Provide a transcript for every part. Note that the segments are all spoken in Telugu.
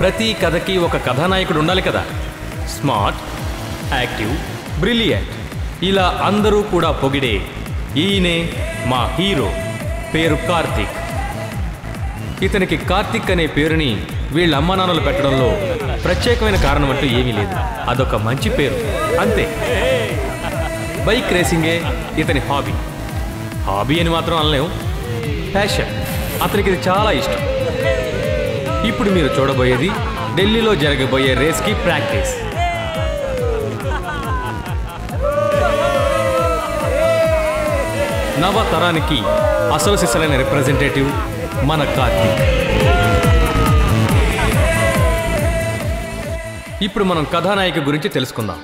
ప్రతి కథకి ఒక కథానాయకుడు ఉండాలి కదా. స్మార్ట్, యాక్టివ్, బ్రిలియంట్ ఇలా అందరూ కూడా పొగిడే ఈయనే మా హీరో. పేరు కార్తిక్. ఇతనికి కార్తిక్ అనే పేరుని వీళ్ళ అమ్మానాన్నలు పెట్టడంలో ప్రత్యేకమైన కారణం అంటూ ఏమీ లేదు. అదొక మంచి పేరు అంతే. బైక్ రేసింగే ఇతని హాబీ. హాబీ అని మాత్రం అనలేం, ప్యాషన్. అతనికి ఇది చాలా ఇష్టం. ఇప్పుడు మీరు చూడబోయేది ఢిల్లీలో జరగబోయే రేస్కి ప్రాక్టీస్. నవ తరానికి అసలు సిసలైన రిప్రజెంటేటివ్ మన కార్తిక్. ఇప్పుడు మనం కథానాయిక గురించి తెలుసుకుందాం.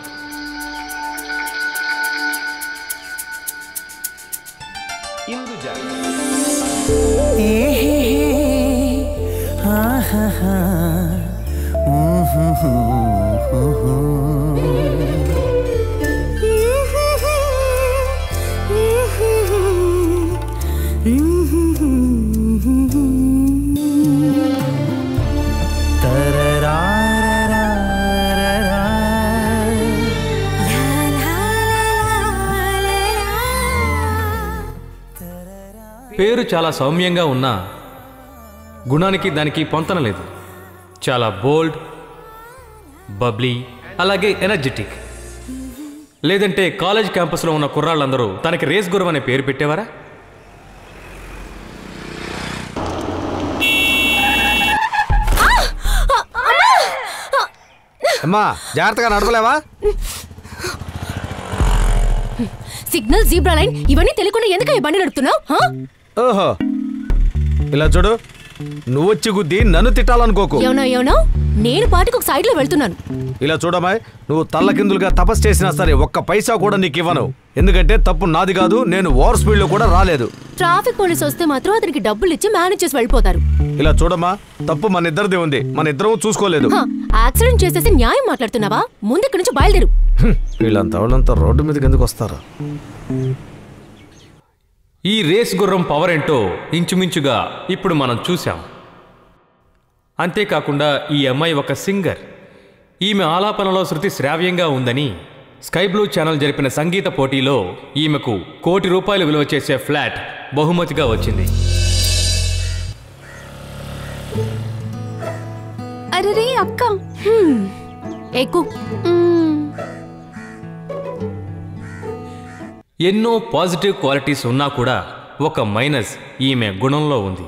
పేరు చాలా సౌమ్యంగా ఉన్నా గుణానికి దానికి పొంతన లేదు. చాలా బోల్డ్, బబ్లీ, అలాగే ఎనర్జెటిక్. లేదంటే కాలేజ్ క్యాంపస్లో ఉన్న కుర్రాళ్ళందరూ తనకి రేస్ గుర్రం అనే పేరు పెట్టేవారా? అమ్మా జాగ్రత్తగా నడపలేవా? సిగ్నల్, జీబ్రా లైన్ ఇవన్నీ తెలియకుండా ఎందుకు ఈ బండి నడుపుతున్నావు? ఓహో, ఇలా చూడు, నువ్వు వచ్చి గుద్ది నన్ను తిట్టాలనుకోకు. ఏమన్నా నేను పాటికి ఒక సైడ్ లో వెళ్తున్నాను. ఇలా చూడమాయ్, నువ్వు తల్లకిందులుగా తపస్సు చేసినా సరే ఒక్క పైసా కూడా నీకు ఇవ్వను. ఎందుకంటే తప్పు నాది కాదు, నేను ఓవర్ స్పీడ్ లో కూడా రాలేదు. ట్రాఫిక్ పోలీస్ వస్తే మాత్రం అతనికి డబ్బులు ఇచ్చి మేనేజ్ చేసి వెళ్ళిపోతారు. ఇలా చూడమ్మా, తప్పు మన ఇద్దరిది ఉంది, మన ఇద్దరం చూసుకోలేదు. యాక్సిడెంట్ చేసేసి న్యాయం మాట్లాడుతున్నావా? ముందు ఇక్కడి నుంచి బయలుదేరు. వీళ్ళంతా రోడ్డు మీదకి ఎందుకు వస్తారా? ఈ రేస్ గుర్రం పవర్ ఏంటో ఇంచుమించుగా ఇప్పుడు మనం చూసాం. అంతేకాకుండా ఈ అమ్మాయి ఒక సింగర్. ఈమె ఆలాపనలో శృతి శ్రావ్యంగా ఉందని స్కై బ్లూ ఛానల్ జరిపిన సంగీత పోటీలో ఈమెకు ₹1 కోటి విలువ చేసే ఫ్లాట్ బహుమతిగా వచ్చింది. అరే అక్క, ఎక్కు. ఎన్నో పాజిటివ్ క్వాలిటీస్ ఉన్నా కూడా ఒక మైనస్ ఈమె గుణంలో ఉంది.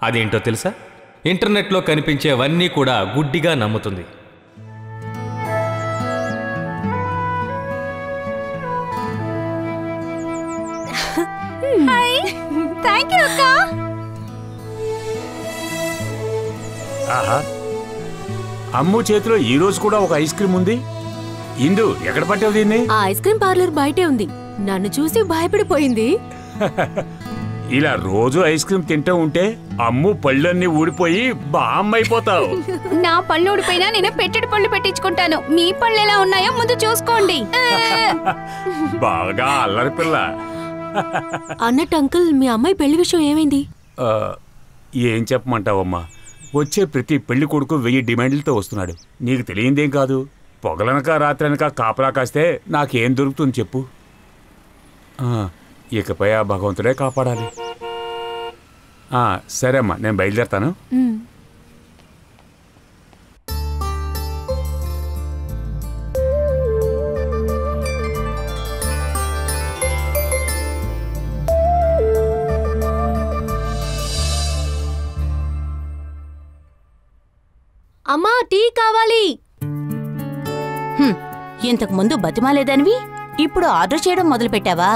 అదేంటో తెలుసా? ఇంటర్నెట్లో కనిపించేవన్నీ కూడా గుడ్డిగా నమ్ముతుంది. ఆహా, అమ్ము చేతిలో ఈ రోజు కూడా ఒక ఐస్ క్రీమ్ ఉంది. ఇందు, ఎక్కడ పట్టావు దీన్ని? ఆ ఐస్ క్రీమ్ పార్లర్ బయటే ఉంది. నన్ను చూసి భయపడిపోయింది. ఇలా రోజు ఐస్ క్రీమ్ తింటూ ఉంటే అమ్ము పళ్ళన్నీ ఊడిపోయి బామ్మైపోతావు. నా పళ్ళు ఊడిపోయినా నేను పెట్టెడు పళ్ళు పెట్టించుకుంటాను. మీ పళ్ళు ఎలా ఉన్నాయో ముందు చూసుకోండి. బాగా అల్లరి పిల్ల. అన్నట్టు అంకుల్, మీ అమ్మాయి పెళ్లి విషయం ఏమైంది? ఏం చెప్పమంటావమ్మా, వచ్చే ప్రతి పెళ్లి కొడుకు 1000 డిమాండ్లతో వస్తున్నాడు. నీకు తెలియందేం కాదు. పొగలనక రాత్రనక కాపలా కాస్తే నాకేం దొరుకుతుంది చెప్పు? ఇకపై ఆ భగవంతుడే కాపాడాలి. సరే అమ్మా, నేను బయలుదేరతాను. అమ్మా, టీ కావాలి. ఇంతకు ముందు బతిమాలేదానివి, ఇప్పుడు ఆర్డర్ చేయడం మొదలు పెట్టావా?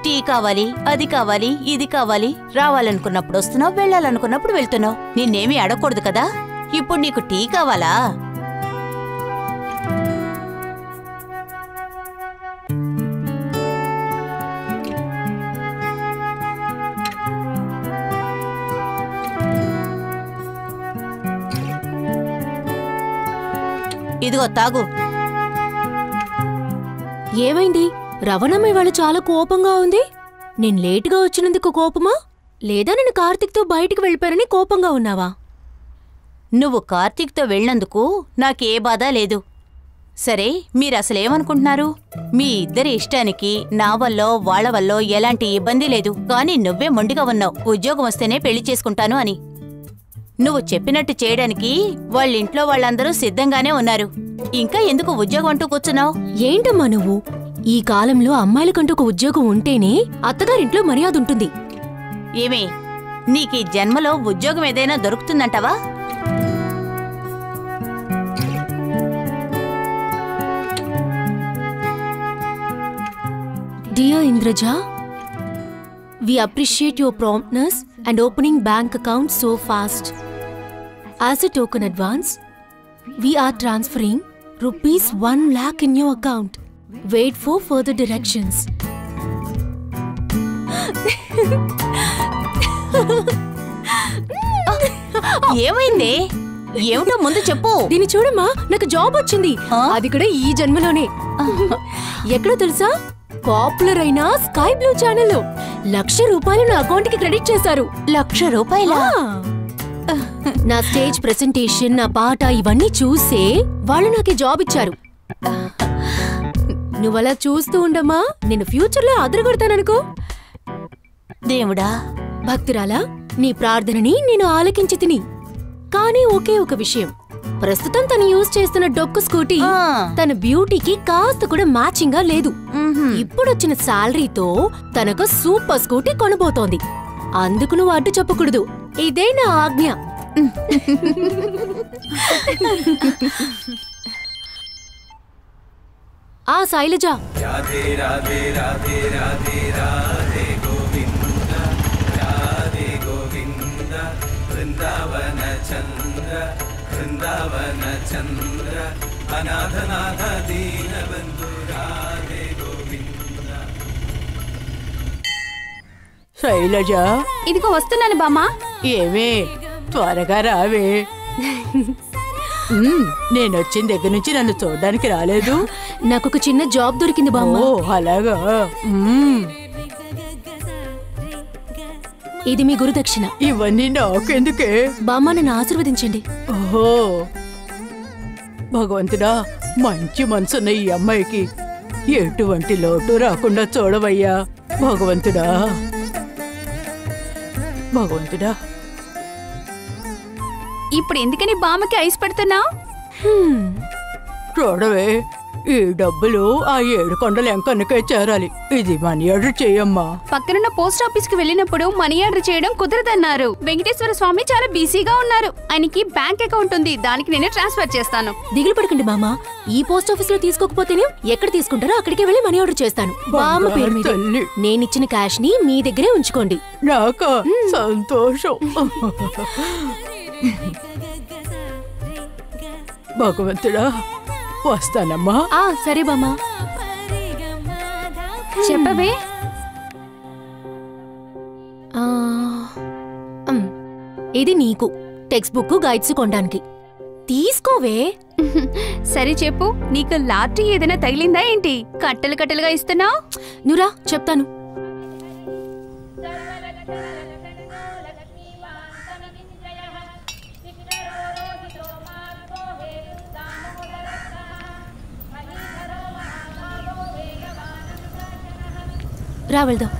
టీ కావాలి, అది కావాలి, ఇది కావాలి. రావాలనుకున్నప్పుడు వస్తున్నావు, వెళ్ళాలనుకున్నప్పుడు వెళ్తున్నావు. నిన్నేమీ అడగకూడదు కదా. ఇప్పుడు నీకు టీ కావాలా? ఇదిగో తాగు. ఏమైంది? రవణమ్మ ఇవాళ చాలా కోపంగా ఉంది. నేను లేటుగా వచ్చినందుకు కోపమా, లేదా నేను కార్తిక్తో బయటికి వెళ్ళిపోయానని కోపంగా ఉన్నావా? నువ్వు కార్తీక్తో వెళ్ళినందుకు నాకే బాధ లేదు. సరే, మీరసలేమనుకుంటున్నారు? మీ ఇద్దరి ఇష్టానికి నా వల్లో వాళ్ల వల్లో ఎలాంటి ఇబ్బంది లేదు. కానీ నువ్వే మొండిగా ఉన్నావు, ఉద్యోగం వస్తేనే పెళ్లి చేసుకుంటాను అని. నువ్వు చెప్పినట్టు చేయడానికి వాళ్ళింట్లో వాళ్ళందరూ సిద్ధంగానే ఉన్నారు. ఇంకా ఎందుకు ఉద్యోగం అంటూ కూర్చున్నావు? ఏంటమ్మా నువ్వు? ఈ కాలంలో అమ్మాయిలకంటూ ఒక ఉద్యోగం ఉంటేనే అత్తగారింట్లో మర్యాద ఉంటుంది. ఏమే, నీకీ జన్మలో ఉద్యోగం ఏదైనా దొరుకుతుందంటావా? Dear Indraja, we appreciate your promptness and opening bank account so fast. As a token advance, we are transferring rupees 1 lakh in your account. Wait for further directions. ఏమైంది? ఏమిటో ముందు చెప్పు. దీన్ని చూడమ్మా, నాకు జాబ్ వచ్చింది. అది కూడా ఈ జన్మలోనే. ఎక్కడో తెలుసా? పాపులర్ అయిన స్కై బ్లూ ఛానల్లో 1,00,000 రూపాయలు నా అకౌంట్ కి క్రెడిట్ చేశారు. 1,00,000 రూపాయలా? నా స్టేజ్ ప్రెజెంటేషన్, నా పాట ఇవన్నీ చూసే వాళ్ళు నాకు జాబ్ ఇచ్చారు. నువ్వలా చూస్తూ ఉండమ్మా, నేను ఫ్యూచర్ లో అదరగొడతాననుకో. దేవుడా, భక్తురాలా, నీ ప్రార్థనని నేను ఆలకించి తిని. కానీ ఒకే ఒక విషయం, ప్రస్తుతం తను యూజ్ చేస్తున్న డొక్కు స్కూటీ తన బ్యూటీకి కాస్త కూడా మ్యాచింగ్ గా లేదు. ఇప్పుడొచ్చిన శాలరీతో తనకు సూపర్ స్కూటీ కొనబోతోంది. అందుకు నువ్వు అడ్డు చెప్పకూడదు. ఇదే నా ఆజ్ఞ. ఆ శైలజ, బృందావన చంద్ర అనాథనాథ దీనబంధు రాధే గోవింద. శైలజ, ఇదిగో వస్తున్నాను బామ్మా. ఏమే, త్వరగా రావే. నేనొచ్చిన దగ్గర నుంచి నన్ను చూడడానికి రాలేదు. నాకొక చిన్న జాబ్ దొరికింది బామ్మ. ఓ అలాగా. ఇది మీ గురుదక్షిణ. ఇవన్నీ నాకెందుకే? బామ్మ, నన్ను ఆశీర్వదించండి. ఓహో, భగవంతుడా, మంచి మనసున్న ఈ అమ్మాయికి ఎటువంటి లోటు రాకుండా చూడవయ్యా. భగవంతుడా, భగవంతుడా. ఇప్పుడు ఎందుకని బామ్మకి ఐస్ పెడుతున్నావు? చూడవే, ఈ డబ్బులు ఆ 7 కొండల ఎంకన్నకే చేరాలి. ఇది మనీ ఆర్డర్ చేయమ్మా. పక్కనున్న పోస్ట్ ఆఫీస్ కి వెళ్ళినప్పుడు మనీ ఆర్డర్ చేయడం కుదరదన్నారు. వెంకటేశ్వర స్వామి చాలా బిజీగా ఉన్నారు. ఆయనకి బ్యాంక్ అకౌంట్ ఉంది, దానికి నేనే ట్రాన్స్ఫర్ చేస్తాను. దిగులు పడకండి బామ్మ. ఈ పోస్ట్ ఆఫీస్ లో తీసుకోకపోతేనే ఎక్కడ తీసుకుంటారో అక్కడికి వెళ్ళి మనీ ఆర్డర్ చేస్తాను. బామ్మ పేరు మీద నేనిచ్చిన క్యాష్ ని మీ దగ్గరే ఉంచుకోండి. నాకా సంతోషం. భగవంతుడా, వస్తానమ్మా. సరే బామ్మ. చెప్పవే. ఇది నీకు టెక్స్ట్ బుక్, గైడ్స్ కొనడానికి. తీసుకోవే. సరే చెప్పు, నీకు లాటరీ ఏదైనా తగిలిందా ఏంటి? కట్టలు కట్టలుగా ఇస్తున్నావు. నువ్వురా, చెప్తాను. రా వెళ్దాం.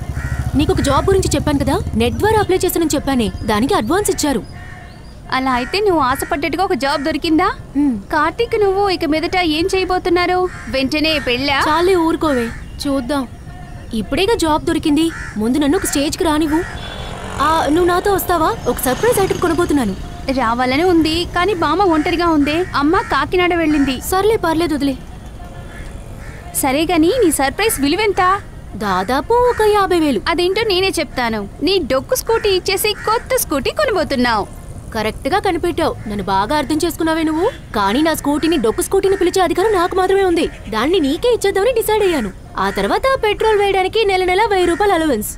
నీకు ఒక జాబ్ గురించి చెప్పాను కదా, నెట్ ద్వారా అప్లై చేశానని చెప్పానే, దానికి అడ్వాన్స్ ఇచ్చారు. అలా అయితే నువ్వు ఆశపడ్డట్టుగా ఒక జాబ్ దొరికిందా? కార్తీక్ నువ్వు ఇక మీదట ఏం చేయబోతున్నారు? వెంటనే పెళ్ళా? చాలే, ఊరుకోవే, చూద్దాం. ఇప్పుడేగా జాబ్ దొరికింది, ముందు నన్ను ఒక స్టేజ్కి రానివ్వు. నువ్వు నాతో వస్తావా? ఒక సర్ప్రైజ్ ఐటమ్ కొనబోతున్నాను. రావాలని ఉంది, కానీ బామ్మ ఒంటరిగా ఉంది. అమ్మ కాకినాడ వెళ్ళింది. సర్లే, పర్లేదు, వదిలే. సరే గాని నీ సర్ప్రైజ్ విలువెంత? దాదాపు ఒక 50,000. అదేంటో నేనే చెప్తాను. నీ డొక్కు స్కూటీ ఇచ్చేసి కొత్త స్కూటీ కొనబోతున్నావు. కరెక్ట్ గా కనిపెట్టావు. నన్ను బాగా అర్థం చేసుకున్నావే నువ్వు. కానీ నా స్కూటీని డొక్కు స్కూటీని పిలిచే అధికారం నాకు మాత్రమే ఉంది. దాన్ని నీకే ఇచ్చేద్దామని డిసైడ్ అయ్యాను. ఆ తర్వాత పెట్రోల్ వేయడానికి నెల 1,000 రూపాయలు అలవెన్స్.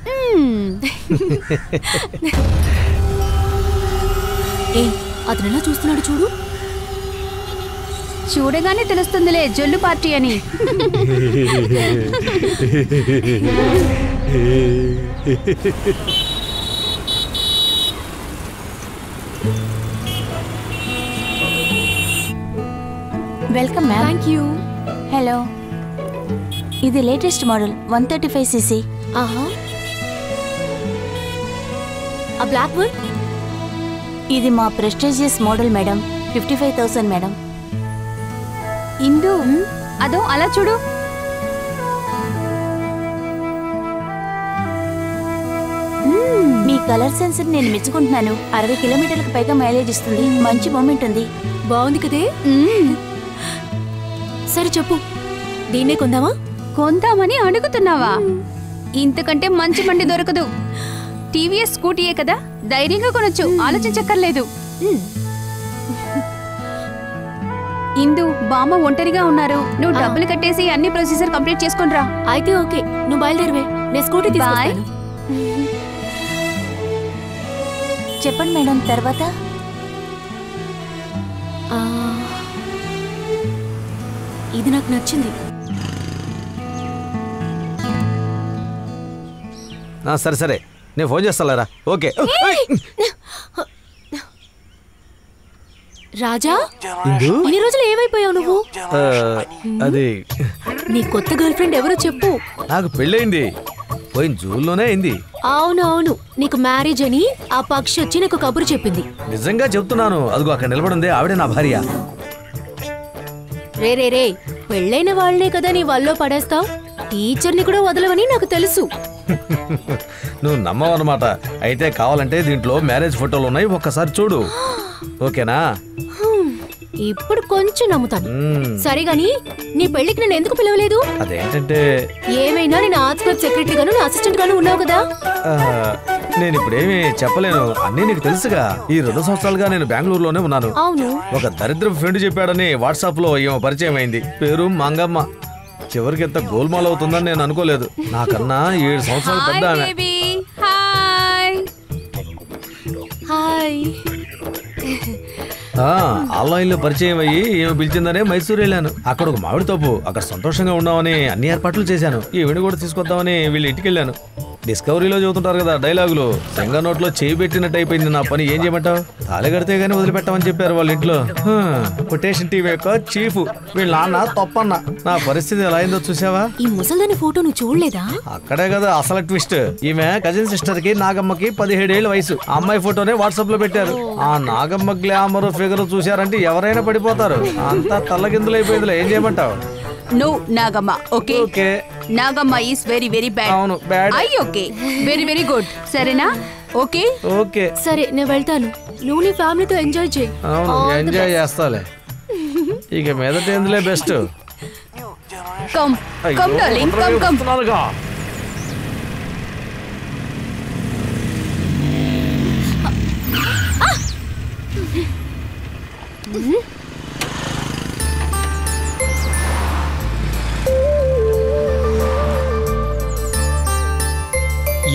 అతను ఎలా చూస్తున్నాడు చూడు. చూడగానే తెలుస్తుందిలే జొల్లు పార్టీ అని. Welcome ma'am. Thank you. Hello, ఇది లేటెస్ట్ మోడల్ 135cc. ఆహా, ఆ బ్లాక్ వన్? ఇది మా ప్రెస్టీజియస్ మోడల్ మేడం. 55,000 మేడం. ఇందు అదో అలా చూడు. మీ కలర్ సెన్స్ నేను మెచ్చుకుంటున్నాను. 60 కిలోమీటర్లకు పైగా మైలేజ్ ఇస్తుంది. మంచి మూమెంట్ ఉంది. బాగుంది కదే. సరే చెప్పు, దీన్నే కొందామా? కొందామని అడుగుతున్నావా? ఇంతకంటే మంచి బండి దొరకదు. టీవీఎస్ స్కూటీయే కదా, ధైర్యంగా కొనొచ్చు, ఆలోచించక్కర్లేదు. ఇందు బామ్మ ఒంటరిగా ఉన్నారు. నువ్వు డబ్బులు కట్టేసి అన్ని ప్రొసీజర్ కంప్లీట్ చేసుకొని రా. అయితే ఓకే, నువ్వు బయలుదేరవే, నేను స్కూటీ తీసుకొస్తాను. చెప్పండి మేడం. తర్వాత ఇది నాకు నచ్చింది. సరే సరే, నేను ఫోన్ చేస్తాలేరా. ఓకే. రాజా, ఇన్ని రోజులు ఏమైపోయావు నువ్వు? అది నీ కొత్త గర్ల్ ఫ్రెండ్ ఎవరో చెప్పు. నాకు పెళ్ళయింది, పోయిన జూన్లోనే అయింది. అవును అవును, నీకు మ్యారేజ్ అని ఆ పక్షి వచ్చి నాకు కబురు చెప్పింది. నిజంగా చెప్తున్నాను, అదిగో అక్కడ నిలబడింది, ఆవిడే నా భార్య. రే రే రే, పెళ్ళైన వాళ్ళనే కదా నీ వల్లో పడేస్తావు. టీచర్ని కూడా వదలవని నాకు తెలుసు. నువ్వు నమ్మవన్నమాట. అయితే కావాలంటే దీంట్లో మ్యారేజ్ ఫోటోలు ఉన్నాయి, ఒక్కసారి చూడు. ఓకేనా? ఇప్పుడు కొంచెం నమ్ముతాను. సరే గాని నీ పెళ్లికి నన్ను ఎందుకు పిలవలేదు? అదేంటంటే ఏమైనా నేను ఆర్ట్స్ క్లబ్ సెక్రటరీ గాను నా అసిస్టెంట్ గాను ఉన్నావు కదా. నేను ఇప్పుడేమి చెప్పలేను, అన్నీ నీకు తెలుసుగా. ఈ 2 సంవత్సరాలుగా నేను బెంగళూరులోనే ఉన్నాను. అవును, ఒక దరిద్ర ఫ్రెండ్ చెప్పాడని వాట్సాప్ లో ఏమో పరిచయం అయింది. పేరు మంగమ్మ. చివరికి ఎంత గోల్మాల్ అవుతుందని నేను అనుకోలేదు. నాకన్నా 7 సంవత్సరాలు పెద్ద ఆమె. హాయ్. ఆన్లైన్ లో పరిచయం అయ్యి ఏమి పిలిచిందనే మైసూర్ వెళ్ళాను. అక్కడ ఒక మామిడి తోపు, అక్కడ సంతోషంగా ఉన్నామని అన్ని ఏర్పాట్లు చేశాను. ఈవిని కూడా తీసుకొద్దామని వీళ్ళ ఇంటికి వెళ్ళాను. డిస్కవరీలో చదువుతుంటారు కదా డైలాగులు, సెంగ నోట్లో చేయి పెట్టినట్టు అయిపోయింది నా పని. ఏం చేయమంటావు? తాళి కడితే గానీ వదిలిపెట్టామని చెప్పారు వాళ్ళ ఇంట్లో. కొటేషన్ టీవీ యొక్క చీఫ్ వీళ్ళ నాన్న తప్పన్న. నా పరిస్థితి ఎలా అయిందో చూసావా? ఈ ముసల్దాని ఫోటో నువ్వు చూడలేదా? అక్కడే కదా అసలు ట్విస్ట్. ఈమె కజిన్ సిస్టర్ కి నాగమ్మకి 17 ఏళ్ల వయసు. ఆ అమ్మాయి ఫోటోనే వాట్సాప్ లో పెట్టారు. ఆ నాగమ్మ గ్లామర్ ఫిగర్ చూసారంటే ఎవరైనా పడిపోతారు. అంతా తల్లకిందులైపోయిందిలే. ఏం చేయమంటావు? No Nagamma. Okay okay. Nagamma is very very bad. అవును, bad. I okay, very very good. సరేనా? Okay okay. సరే నేను వెళ్తాను. నువ్వు నీ ఫ్యామిలీతో ఎంజాయ్ చేయి. అవును, ఎంజాయ్ చేస్తాలే. ఇక మీదట ఎందులే best. Come come darling, come come.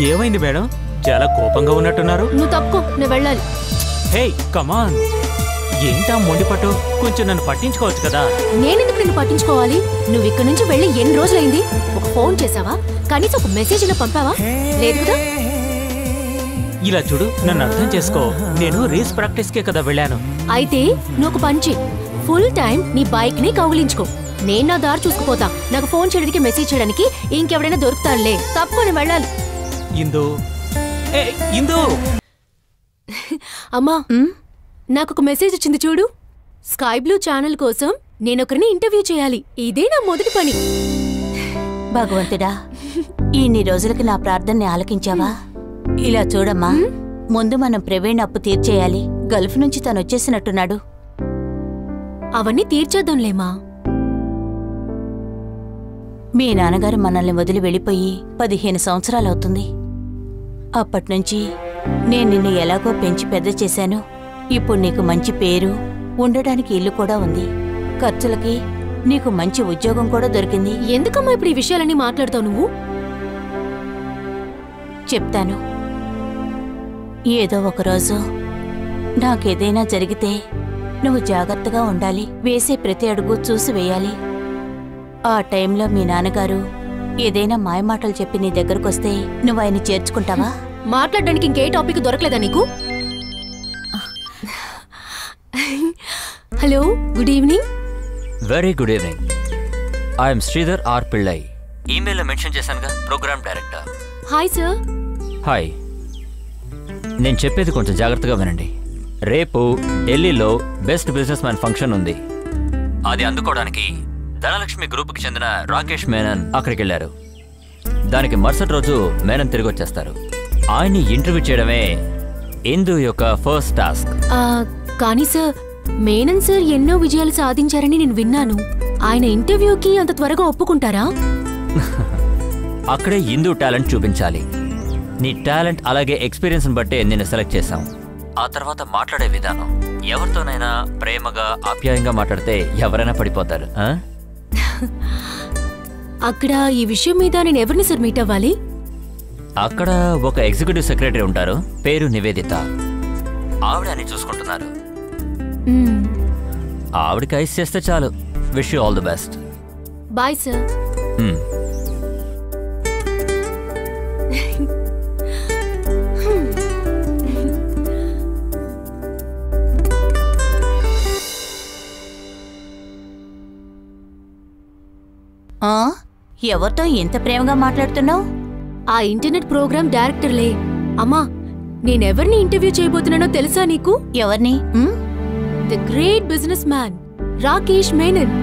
ఏమైంది మేడం? చాలా కోపంగా ఉన్నట్టున్నారు. నువ్వు తప్పుకో, నేను వెళ్ళాలి. హే కమాన్, ఏంటా మొండి పట్టు? కొంచెం నన్ను పట్టించుకోవచ్చు కదా. నేనెందుకు నిన్ను పట్టించుకోవాలి? నువ్వు ఇక్కడ నుంచి వెళ్ళి ఎన్ని రోజులైంది? ఒక ఫోన్ చేసావా? కనీసం ఒక మెసేజ్ అయినా పంపావా? లేదు కదా. ఇలా చూడు, నన్ను అర్థం చేసుకో. నేను రేస్ ప్రాక్టీస్ కే కదా వెళ్ళాను. అయితే నువ్వు ఒక పని చెయ్యి, ఫుల్ టైం నీ బైక్ ని కౌగిలించుకో. నేను నా దారి చూసుకుపోతా. నాకు ఫోన్ చేయడానికి మెసేజ్ చేయడానికి ఇంకెవడైనా దొరుకుతాడులే. తప్పని వెళ్ళాలి. ఇందు, ఏ ఇందు. అమ్మా, నాకు ఒక మెసేజ్ వచ్చింది చూడు. స్కై బ్లూ ఛానల్ కోసం నేనొకరిని ఇంటర్వ్యూ చేయాలి. ఇదే నా మొదటి పని. భగవంతుడా, ఇన్ని రోజులకి నా ప్రార్థనని ఆలకించావా? ఇలా చూడమ్మా, ముందు మనం ప్రవీణ్ అప్పు తీర్చేయాలి. గల్ఫ్ నుంచి తను వచ్చేసినట్టున్నాడు. అవన్నీ తీర్చేద్దాంలేమా. మీ నాన్నగారు మనల్ని వదిలి వెళ్ళిపోయి 15 సంవత్సరాలవుతుంది. అప్పట్నుంచి నేను నిన్ను ఎలాగో పెంచి పెద్ద చేశాను. ఇప్పుడు నీకు మంచి పేరు, ఉండడానికి ఇల్లు కూడా ఉంది. ఖర్చులకి నీకు మంచి ఉద్యోగం కూడా దొరికింది. ఎందుకమ్మా ఇప్పుడు ఈ విషయాలన్నీ మాట్లాడతావు నువ్వు? చెప్తాను. ఏదో ఒకరోజు నాకేదైనా జరిగితే నువ్వు జాగ్రత్తగా ఉండాలి. వేసే ప్రతి అడుగు చూసి వేయాలి. ఆ టైంలో మీ నాన్నగారు ఏదైనా మాయమాటలు చెప్పి నీ దగ్గరకొస్తే నువ్వు ఆయన చేర్చుకుంటావా? మాట్లాడడానికి ఇంకే టాపిక్ దొరకలేదా నీకు? Hello, good evening. Very good evening. I'm Sridhar R Pillai. ఈమెయిల్లో మెన్షన్ చేశానుగా, programme director. Hi sir. Hi. నేను చెప్పేది కొంచెం జాగ్రత్తగా వినండి. రేపు ఢిల్లీలో బెస్ట్ బిజినెస్ మ్యాన్ ఫంక్షన్ ఉంది. అది అందుకోవడానికి ధనలక్ష్మి గ్రూప్కి చెందిన రాకేష్ మేనన్ అక్కడికి వెళ్ళారు. దానికి మరుసటి రోజు మేనన్ తిరిగి వచ్చేస్తారు. ఆయన్ని ఇంటర్వ్యూ చేయడమే ఇందు యొక్క ఫస్ట్ టాస్క్. కానీ సార్, మేనన్ సార్ ఎన్నో విజయాలు సాధించారని నేను విన్నాను. ఆయన ఇంటర్వ్యూకి అంత త్వరగా ఒప్పుకుంటారా? అక్కడే ఇందు టాలెంట్ చూపించాలి. నీ టాలెంట్ అలాగే ఎక్స్పీరియన్స్ని బట్టే నేను సెలెక్ట్ చేశాం. ఆ తర్వాత మాట్లాడే విధానం, ఎవరితోనైనా ప్రేమగా ఆప్యాయంగా మాట్లాడితే ఎవరైనా పడిపోతారు. అక్కడ ఈ విషయం మీద నేను ఎవరిని సార్ మీట్ అవ్వాలి? అక్కడ ఒక ఎగ్జిక్యూటివ్ సెక్రటరీ ఉంటారు, పేరు నివేదిత. ఆవిడ అని చూసుకుంటున్నారు. ఆవిడకి ఐస్ చేస్తే చాలు. Wish you all the best. Bye sir. ఎవరితో ఎంత ప్రేమగా మాట్లాడుతున్నావు? ఆ ఇంటర్నెట్ ప్రోగ్రామ్ డైరెక్టర్లే. అమ్మా, నేనెవరిని ఇంటర్వ్యూ చేయబోతున్నానో తెలుసా నీకు? ఎవరిని? The great business man Rakesh Menon.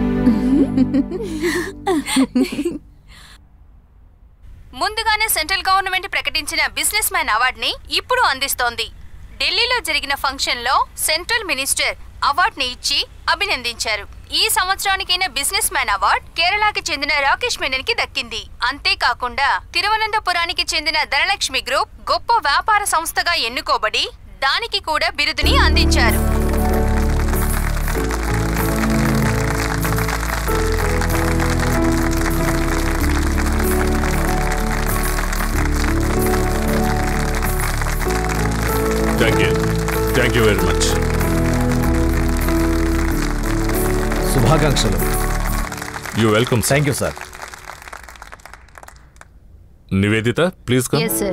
ముందుగానే సెంట్రల్ గవర్నమెంట్ ప్రకటించిన బిజినెస్ మ్యాన్ అవార్డుని ఇప్పుడు అందిస్తోంది. ఢిల్లీలో జరిగిన ఫంక్షన్లో సెంట్రల్ మినిస్టర్ అవార్డుని ఇచ్చి అభినందించారు. ఈ సంవత్సరానికైన బిజినెస్ మ్యాన్ అవార్డు కేరళకి చెందిన రాకేష్ మేనన్ కి దక్కింది. అంతేకాకుండా తిరువనంతపురానికి చెందిన ధనలక్ష్మి గ్రూప్ గొప్ప వ్యాపార సంస్థగా ఎన్నుకోబడి దానికి కూడా బిరుదుని అందించారు. Thank you very much. శుభాకాంక్షలు. You welcome. Thank you sir. Nivedita, please come. yes sir.